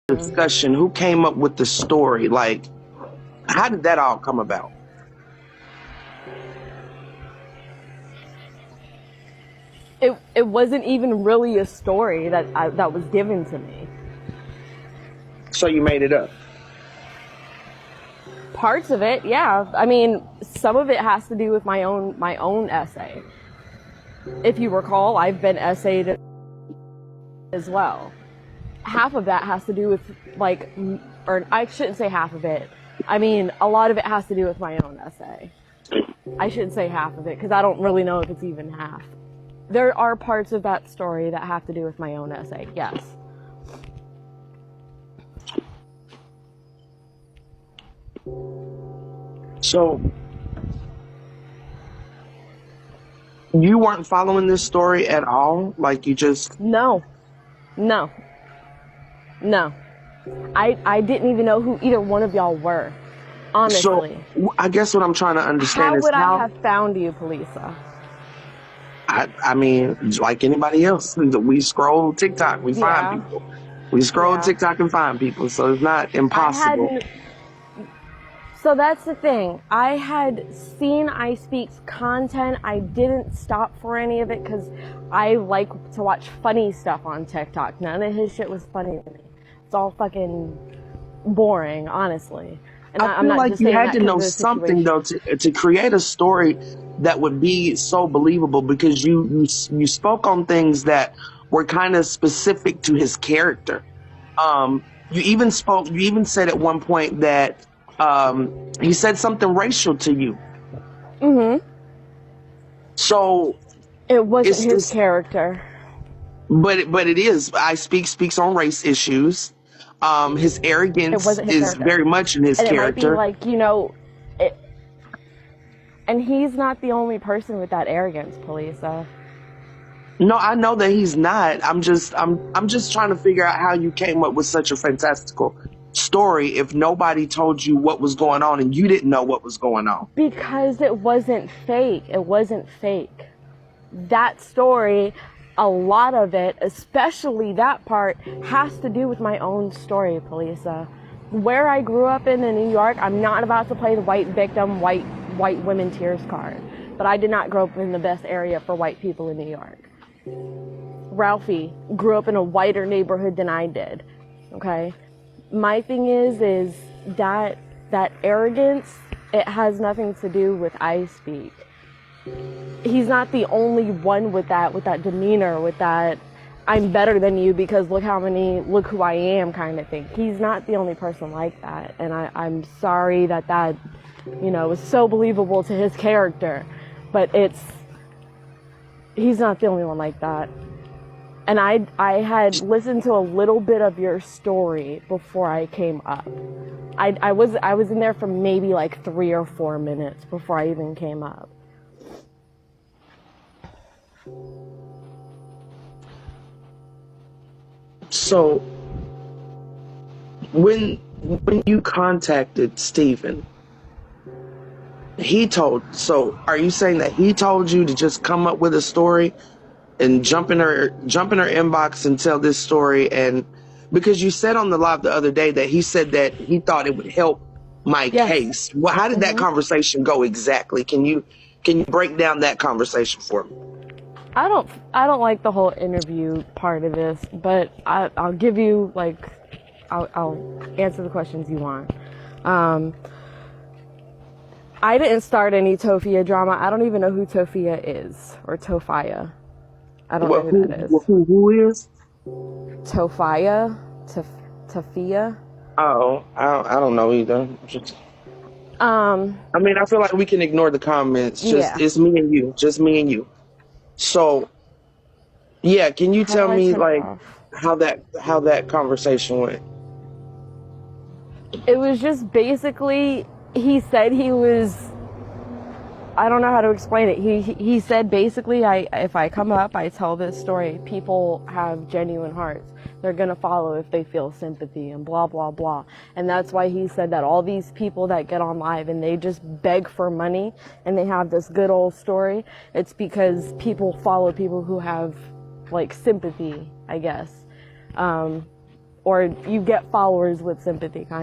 discussion? Who came up with the story? Like, how did that all come about? It wasn't even really a story that was given to me. So you made it up? Parts of it, yeah. I mean, some of it has to do with my own essay. If you recall, I've been essayed as well. Half of that has to do with, like, or I shouldn't say half of it. I mean, a lot of it has to do with my own essay. I shouldn't say half of it because I don't really know if it's even half. There are parts of that story that have to do with my own essay, yes. So you weren't following this story at all? Like, you just... No. I didn't even know who either one of y'all were, honestly. So I guess what I'm trying to understand how is would I have found you, Palesa? I mean, like anybody else, we scroll TikTok, we find people. We scroll TikTok and find people, so it's not impossible. So that's the thing. I had seen I Speak's content. I didn't stop for any of it because I like to watch funny stuff on TikTok. None of his shit was funny to me. It's all fucking boring, honestly. And I feel like you had to know something, though, to create a story that would be so believable, because you spoke on things that were kind of specific to his character. You even said at one point that he said something racial to you. Mm-hmm. So it wasn't his character. But it is. I speaks on race issues. His arrogance is very much in his character. It might be like, and he's not the only person with that arrogance, Palesa. No, I know that he's not. I'm just trying to figure out how you came up with such a fantastical story if nobody told you what was going on and you didn't know what was going on. Because it wasn't fake. That story, a lot of it, especially that part, has to do with my own story, Palesa. Where I grew up in New York, I'm not about to play the white victim, white women tears card. But I did not grow up in the best area for white people in New York. Ralphie grew up in a whiter neighborhood than I did. Okay? My thing is that arrogance, it has nothing to do with I Speak. He's not the only one with that demeanor, with that I'm better than you because look who I am kind of thing. He's not the only person like that. And I'm sorry that was so believable to his character, but he's not the only one like that. And I had listened to a little bit of your story before I came up. I was in there for maybe like 3 or 4 minutes before I even came up. So when you contacted Stephen, are you saying that he told you to just come up with a story and jump in her inbox and tell this story? And because you said on the live the other day that he said that he thought it would help my case. Well, how did that conversation go exactly? Can you break down that conversation for me? I don't like the whole interview part of this, but I'll give you, like, I'll answer the questions you want. I didn't start any Tofia drama. I don't even know who Tofia is, or Tofia. I don't know who that is. Who is? Tofia? Tofia? Oh, I don't know either. I mean, I feel like we can ignore the comments. It's me and you. Just me and you. So, yeah, can you tell me like how that conversation went? It was just basically, he said he was, I don't know how to explain it. He said basically, if I come up, I tell this story, people have genuine hearts. They're gonna follow if they feel sympathy and blah, blah, blah. And that's why he said that all these people that get on live and they just beg for money and they have this good old story, it's because people follow people who have, like, sympathy, I guess. or you get followers with sympathy, kind of.